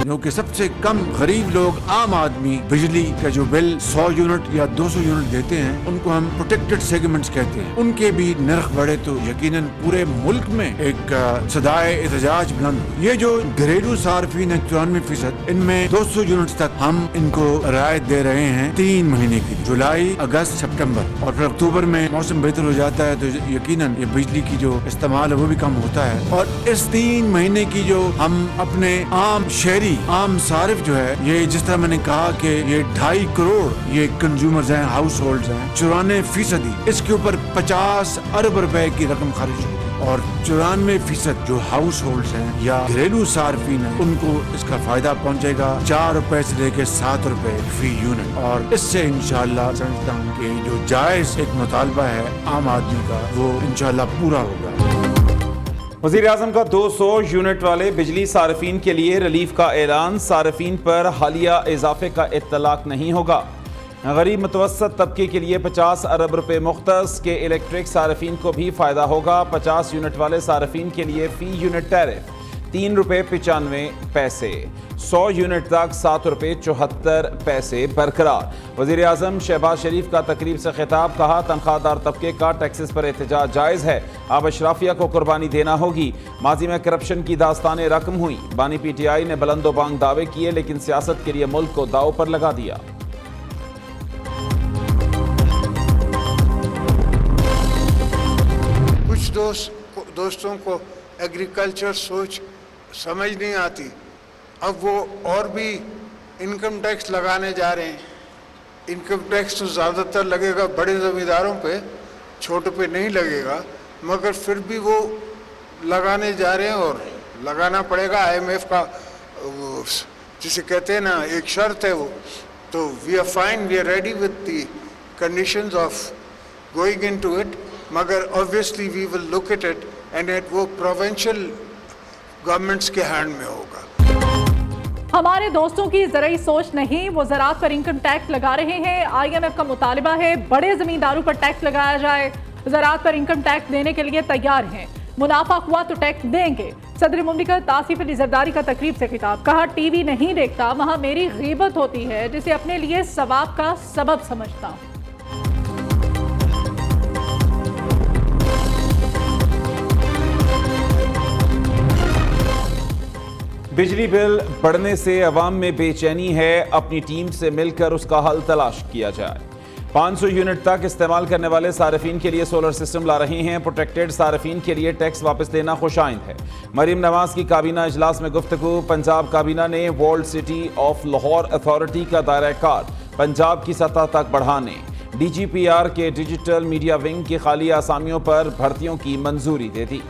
जो कि सबसे कम गरीब लोग आम आदमी बिजली का जो बिल 100 यूनिट या 200 यूनिट देते हैं, उनको हम प्रोटेक्टेड सेगमेंट्स कहते हैं, उनके भी नर्ख बढ़े तो यकीनन पूरे मुल्क में एक सदाए एहतजाज बुलंद हो। ये जो घरेलू सार्फिन है 94%, इनमें 200 यूनिट तक हम इनको राहत दे रहे हैं 3 महीने की, जुलाई, अगस्त, सितंबर, और फिर अक्टूबर में मौसम बेहतर हो जाता है तो यकीनन ये बिजली की जो इस्तेमाल है वो भी कम होता है। और इस 3 महीने की जो हम अपने आम शहरी आम सारिफ जो है, ये जिस तरह मैंने कहा कि ये 2.5 करोड़ ये कंज्यूमर्स हैं, हाउस होल्ड हैं, 94% इसके ऊपर 50 अरब रुपए की रकम खर्च होगी, और 94% जो हाउस होल्ड्स हैं या घरेलू सार्फिन हैं उनको इसका फायदा पहुंचेगा 4 रुपए से लेकर 7 रुपए फी यूनिट। और इससे इंशाअल्लाह समझता हूँ कि जो जायज एक मुतालबा है आम आदमी का वो इंशाअल्लाह पूरा होगा। वज़ीर-ए-आज़म का 200 यूनिट वाले बिजली सार्फिन के लिए रिलीफ का ऐलान, सार्फिन पर हालिया इजाफे का इत्तलाक नहीं होगा। गरीब मुतवस्सत तबके के लिए 50 अरब रुपए मुख्तस के इलेक्ट्रिक सार्फिन को भी फ़ायदा होगा। 50 यूनिट वाले सार्फिन के लिए फ़ी यूनिट टैरिफ 3 रुपये 95 पैसे, 100 यूनिट तक 7 रुपये 74 पैसे बरकरार। वज़ीर-ए-आज़म शहबाज शरीफ का तकरीब से खिताब, कहा तनख्वाहदार तबके का टैक्सेस पर एहतजाज जायज़ है, अब अशराफिया को कुर्बानी देना होगी। माजी में करप्शन की दास्तानें रकम हुई, बानी PTI ने बुलंदो बांग दावे किए लेकिन सियासत के लिए मुल्क को दाव पर लगा दिया। दोस्तों को एग्रीकल्चर सोच समझ नहीं आती, अब वो और भी इनकम टैक्स लगाने जा रहे हैं। इनकम टैक्स तो ज़्यादातर लगेगा बड़े ज़मींदारों पे, छोटे पे नहीं लगेगा, मगर फिर भी वो लगाने जा रहे हैं और लगाना पड़ेगा। IMF का जिसे कहते हैं ना एक शर्त है वो, तो we are fine, we are ready with the conditions of going into it, मगर obviously we will look at it and वो प्रोविंशियल गवर्नमेंट्स के हैंड में होगा। हमारे दोस्तों की ज़राई सोच नहीं, वो ज़राअत पर इनकम टैक्स लगा रहे हैं। IMF का मुतालिबा है बड़े ज़मींदारों पर टैक्स लगाया जाए, ज़राअत पर इनकम टैक्स देने के लिए तैयार हैं, मुनाफा हुआ तो टैक्स देंगे। सदर मुमलिकत आसिफ अली जरदारी का तकरीब से खिताब, कहा टीवी नहीं देखता, वहाँ मेरी गीबत होती है जिसे अपने लिए सवाब का सबब समझता हूँ। बिजली बिल बढ़ने से अवाम में बेचैनी है, अपनी टीम से मिलकर उसका हल तलाश किया जाए। 500 यूनिट तक इस्तेमाल करने वाले सार्फिन के लिए सोलर सिस्टम ला रहे हैं। प्रोटेक्टेड सार्फिन के लिए टैक्स वापस लेना खुशाइंद है। मरीम नवाज की काबीना इजलास में गुफ्तगू, पंजाब काबीना ने world city of Lahore authority का दायरा कार पंजाब की सतह तक बढ़ाने, DGPR के डिजिटल मीडिया विंग की खाली आसामियों पर भर्तियों की मंजूरी दे दी।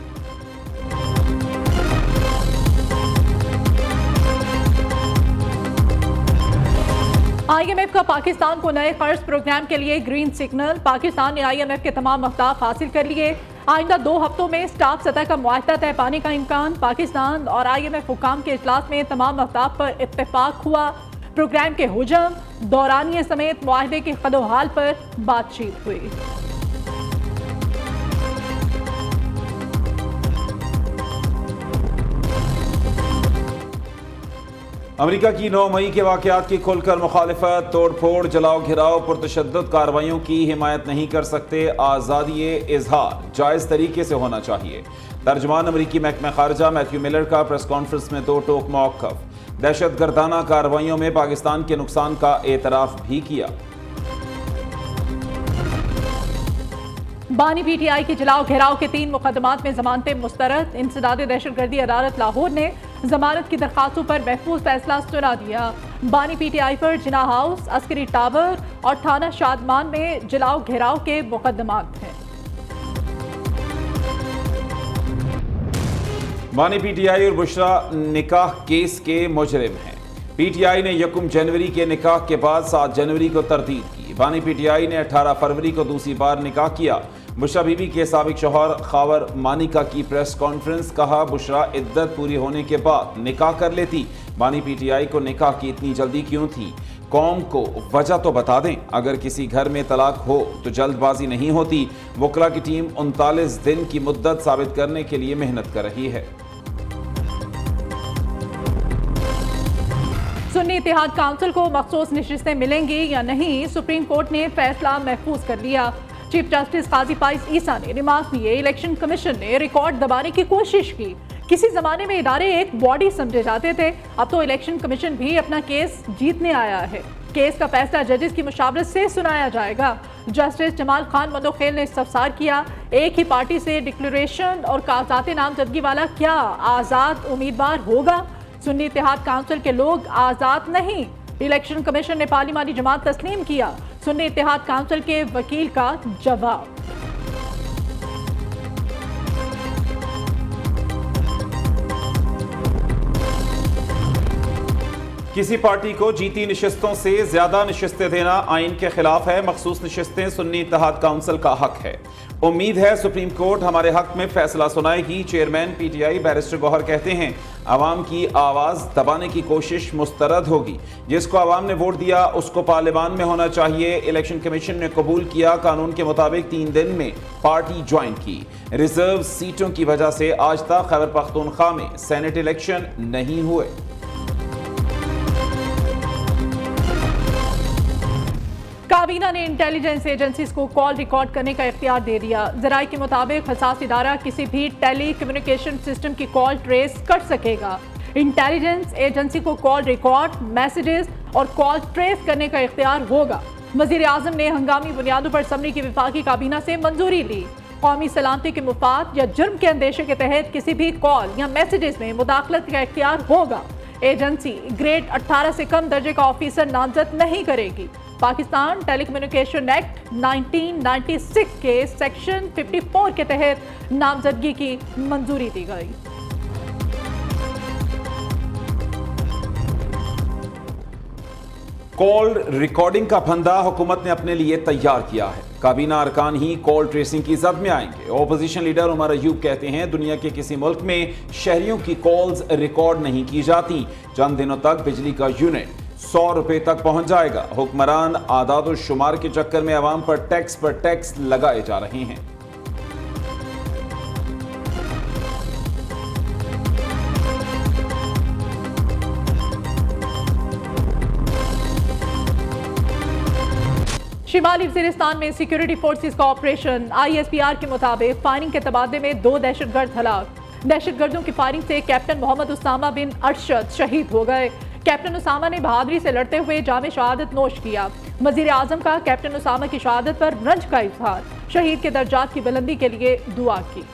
IMF का पाकिस्तान को नए कर्ज प्रोग्राम के लिए ग्रीन सिग्नल, पाकिस्तान ने IMF के तमाम अहदाफ हासिल कर लिए। आइंदा 2 हफ्तों में स्टाफ सतह का मुआहदा तय पाने का इम्कान, पाकिस्तान और IMF हुकाम के इजलास में तमाम अहदाफ पर इत्तेफाक हुआ। प्रोग्राम के हुजम, दौरानिये समेत मुआहदे के कदोहाल पर बातचीत हुई। अमेरिका की 9 मई के वाक़यात की खुलकर मुखालिफत, तोड़ फोड़, जलाओ घिराव, पुरतशद्दुद कार्रवाइयों की हिमायत नहीं कर सकते। आज़ादी इजहार जायज़ तरीके से होना चाहिए। तर्जुमान अमरीकी महकमा खारजा मैथ्यू मिलर का प्रेस कॉन्फ्रेंस में 2 टोक मौक़िफ़, दहशत गर्दाना कार्रवाइयों में पाकिस्तान के नुकसान का एतराफ़ भी किया। बानी PTI के जलाओ घेराव के 3 मुकदमात में जमानतें मुस्तरद, इंसदाद दहशतगर्दी अदालत लाहौर ने जमानत की दरखास्तों पर महफूज फैसला सुना दिया। बानी PTI पर जिना हाउस, अस्करी टावर और थाना शादमान में जलाओ घेराव के मुकदमात हैं। बानी PTI और बुशरा निकाह केस के मुजरिम हैं। PTI ने 1 जनवरी के निकाह के बाद 7 जनवरी को तरदीद की। बानी PTI ने 18 फरवरी को दूसरी बार निकाह किया। बुशरा बीबी के साबिक शौहर खावर मानिका की प्रेस कॉन्फ्रेंस, कहा बुशरा इद्दत पूरी होने के बाद निकाह कर लेती। बानी PTI को निकाह की इतनी जल्दी क्यों थी? कौम को वजह तो बता दें। अगर किसी घर में तलाक हो तो जल्दबाजी नहीं होती। वकला की टीम 39 दिन की मुद्दत साबित करने के लिए मेहनत कर रही है। सुन्नी इत्तेहाद काउंसिल को मखसूस नशिस्तें मिलेंगी या नहीं, सुप्रीम कोर्ट ने फैसला महफूज कर लिया। चीफ जस्टिस काजी फाइज ईसा ने रिमार्क दिए, इलेक्शन कमीशन ने रिकॉर्ड दबाने की कोशिश की। किसी जमाने में इदारे एक बॉडी समझे जाते थे, अब तो इलेक्शन कमीशन भी अपना केस जीतने आया है। केस का फैसला जजेस की मुशावरत से सुनाया जाएगा। जस्टिस जमाल खान मंदोखेल ने इस्तफसार किया, एक ही पार्टी से डिक्लेरेशन और कागजात नामजदगी वाला क्या आज़ाद उम्मीदवार होगा? सुन्नी इत्तेहाद काउंसिल के लोग आज़ाद नहीं। इलेक्शन कमीशन ने पार्लिमानी जमात तस्लीम किया। सुन्नी इत्तेहाद काउंसिल के वकील का जवाब। किसी पार्टी को जीती नशिस्तों से ज्यादा नशिस्तें देना आइन के खिलाफ है। मखसूस नशिस्तें सुन्नी इत्तेहाद काउंसिल का हक है। उम्मीद है सुप्रीम कोर्ट हमारे हक में फैसला सुनाएगी। चेयरमैन पीटीआई बैरिस्टर गौहर कहते हैं, आवाम की आवाज दबाने की कोशिश मुस्तरद होगी। जिसको आवाम ने वोट दिया उसको पार्लियामान में होना चाहिए। इलेक्शन कमीशन ने कबूल किया, कानून के मुताबिक 3 दिन में पार्टी ज्वाइन की। रिजर्व सीटों की वजह से आज तक खैबर पख्तूनख्वा में सेनेट इलेक्शन नहीं हुए। काबीना ने इंटेलिजेंस एजेंसीज को कॉल रिकॉर्ड करने का इख्तियार दे दिया। ज़राए के मुताबिक हसास इदारा किसी भी टेली कम्युनिकेशन सिस्टम की कॉल ट्रेस कर सकेगा। इंटेलिजेंस एजेंसी को कॉल रिकॉर्ड, मैसेजेस और कॉल ट्रेस करने का इख्तियार होगा। वज़ीर आज़म ने हंगामी बुनियादों पर असम्बली की वफाकी काबीना से मंजूरी ली। कौमी सलामती के मुफाद या जुर्म के अंदेशे के तहत किसी भी कॉल या मैसेजेस में मुदाखलत का इख्तियार होगा। एजेंसी ग्रेड 18 से कम दर्जे का ऑफिसर नामजद नहीं करेगी। पाकिस्तान टेलीकम्युनिकेशन एक्ट 1996 के सेक्शन 54 के तहत नामजदगी की मंजूरी दी गई। कॉल रिकॉर्डिंग का फंदा हुकूमत ने अपने लिए तैयार किया है। काबीना अरकान ही कॉल ट्रेसिंग की जद में आएंगे। ओपोजिशन लीडर उमर अयूब कहते हैं, दुनिया के किसी मुल्क में शहरियों की कॉल्स रिकॉर्ड नहीं की जाती। चंद दिनों तक बिजली का यूनिट 100 रुपए तक पहुंच जाएगा। हुक्मरान आदाद और शुमार के चक्कर में आवाम पर टैक्स लगाए जा रहे हैं। शिमाली वज़ीरिस्तान में सिक्योरिटी फोर्सेस का ऑपरेशन। ISPR के मुताबिक फायरिंग के तबादले में 2 दहशतगर्द हलाक। दहशतगर्दों की फायरिंग से कैप्टन मोहम्मद उसामा बिन अरशद शहीद हो गए। कैप्टन उसामा ने बहादुरी से लड़ते हुए जामे शहादत नोश किया। वज़ीर आज़म का कैप्टन उसामा की शहादत पर रंज का इजहार। शहीद के दर्जात की बुलंदी के लिए दुआ की।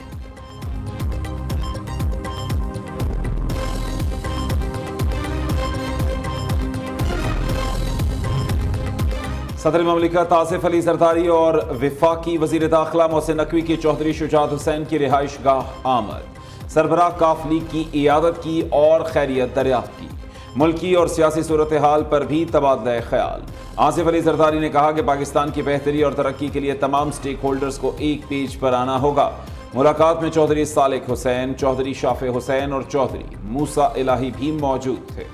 सदर ममलिकत आसिफ अली जरदारी और वफाकी वजीर दाखिला मोहसिन नकवी की चौधरी शुजात हुसैन की रिहाइश गाह आमद। सरबराह काफ लीग की इयादत की और खैरियत दरियाफ्त की। मुल्की और सियासी सूरत हाल पर भी तबादला ख्याल। आसिफ अली जरदारी ने कहा कि पाकिस्तान की बेहतरी और तरक्की के लिए तमाम स्टेक होल्डर्स को एक पेज पर आना होगा। मुलाकात में चौधरी सालिक हुसैन, चौधरी शाफे हुसैन और चौधरी मूसा इलाही भी मौजूद थे।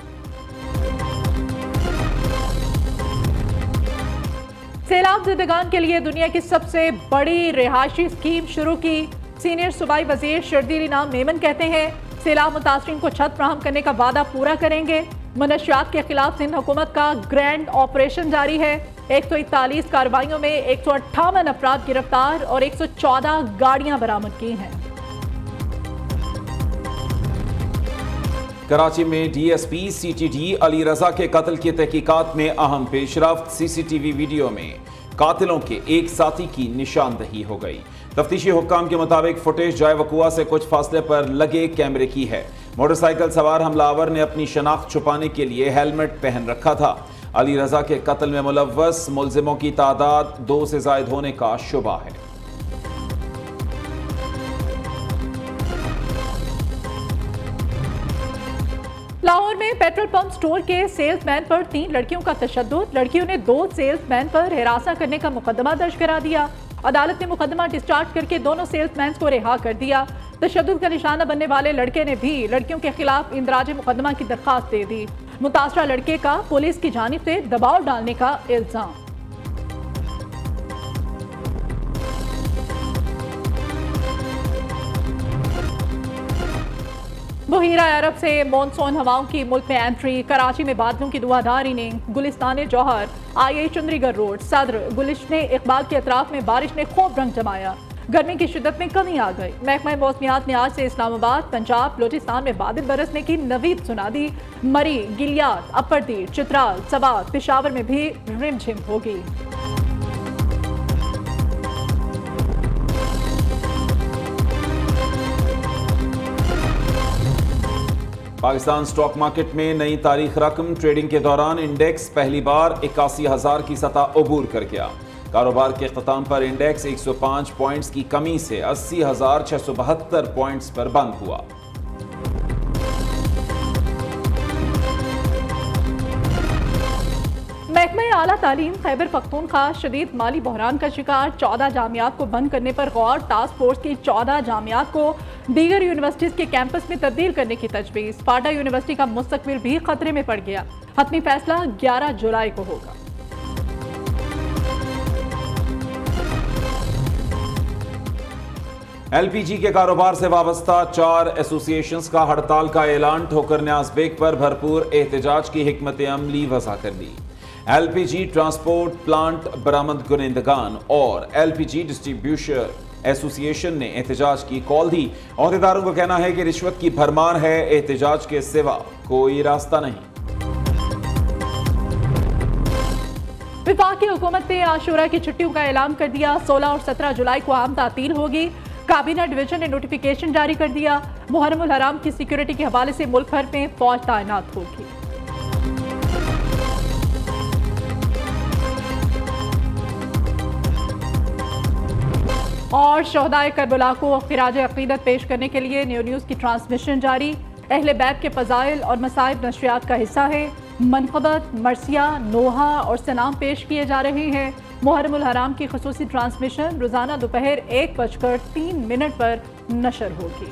सैलाब ज़िदगान के लिए दुनिया की सबसे बड़ी रिहायशी स्कीम शुरू की। सीनियर सूबाई वजीर शर्जील इनाम मेमन कहते हैं, सैलाब मुतासरीन को छत फराहम करने का वादा पूरा करेंगे। मनशियात के खिलाफ सिंध हुकूमत का ग्रैंड ऑपरेशन जारी है। 141 कार्रवाइयों में 158 अफराद गिरफ्तार और 114 गाड़ियां बरामद की हैं। कराची में DSP CTD अली रजा के कत्ल की तहकीकात में अहम पेशरफ्त। CCTV वीडियो में कातिलों के एक साथी की निशानदही हो गई। तफ्तीशी हुक्काम के मुताबिक फुटेज जाए वकुआ से कुछ फासले पर लगे कैमरे की है। मोटरसाइकिल सवार हमलावर ने अपनी शनाख्त छुपाने के लिए हेलमेट पहन रखा था। अली रजा के कत्ल में मुलव्वस मुलजिमों की तादाद 2 से जायद होने का शुबा है। लाहौर में पेट्रोल पंप स्टोर के सेल्समैन पर 3 लड़कियों का तशद्दुद। लड़कियों ने 2 सेल्समैन पर हिरासा करने का मुकदमा दर्ज करा दिया। अदालत ने मुकदमा डिस्चार्ज करके दोनों सेल्समैन को रिहा कर दिया। तशद्दुद का निशाना बनने वाले लड़के ने भी लड़कियों के खिलाफ इंदराज मुकदमा की दरखास्त दे दी। मुतासरा लड़के का पुलिस की जानिब से दबाव डालने का इल्जाम। बहीरा अरब से मॉनसून हवाओं की मुल्क में एंट्री, कराची में बादलों की धुआंधार इनिंग, गुलिस्तान जौहर, आई चुंदरीगढ़ रोड, सदर, गुलिशन इकबाल के अतराफ में बारिश ने खूब रंग जमाया, गर्मी की शिद्दत में कमी आ गई। महकमा मौसमियात ने आज से इस्लामाबाद, पंजाब, बलूचिस्तान में बादल बरसने की नवीद सुना दी। मरी, गिलियात, अपर, चित्राल, सवात, पेशावर में भी रिमझिम होगी। पाकिस्तान स्टॉक मार्केट में नई तारीख रकम, ट्रेडिंग के दौरान इंडेक्स पहली बार 81,000 की सतह अबूर कर गया। कारोबार के अख्ताम पर इंडेक्स 105 पॉइंट्स की कमी से 80,672 पॉइंट्स पर बंद हुआ। महकमा आला तालीम खैबर पख्तूनख्वा शदीद माली बहरान का शिकार, 14 जामियात को बंद करने पर गौर। टास्क फोर्स की 14 जामियात को दीगर यूनिवर्सिटीज के कैंपस में तब्दील करने की तजवीज़। फाटा यूनिवर्सिटी का मुस्तकबिल भी खतरे में पड़ गया। हतमी फैसला 11 जुलाई को होगा। एलपीजी के कारोबार से वाबस्ता 4 एसोसिएशंस का हड़ताल का ऐलान, ठोकर न्याज बेग पर भरपूर एहतजाज की हिकमत अमली वज़ा कर दी। एलपीजी ट्रांसपोर्ट प्लांट बरामद कुनिंदगान और एलपीजी डिस्ट्रीब्यूशन एसोसिएशन ने एहतजाज की कॉल दी। अहदेदारों का कहना है कि रिश्वत की भरमार है, एहतजाज के सिवा कोई रास्ता नहीं। वफाकी हुकूमत ने आशूरा की छुट्टियों का ऐलान कर दिया। 16 और 17 जुलाई को आम तातील होगी। काबीना डिवीजन ने नोटिफिकेशन जारी कर दिया। मुहर्रमुल हराम की सिक्योरिटी के हवाले से मुल्क भर में फौज तैनात होगी। और शहदाए करबला को खिराज अकीदत पेश करने के लिए न्यू न्यूज़ की ट्रांसमिशन जारी। अहले बैत के फ़ज़ाइल और मसाइब नशरियात का हिस्सा है। मनक़बत, मरसिया, नोहा और सलाम पेश किए जा रहे हैं। मुहर्रमुल हराम की ख़ुसूसी ट्रांसमिशन रोज़ाना दोपहर 1:03 पर नशर होगी।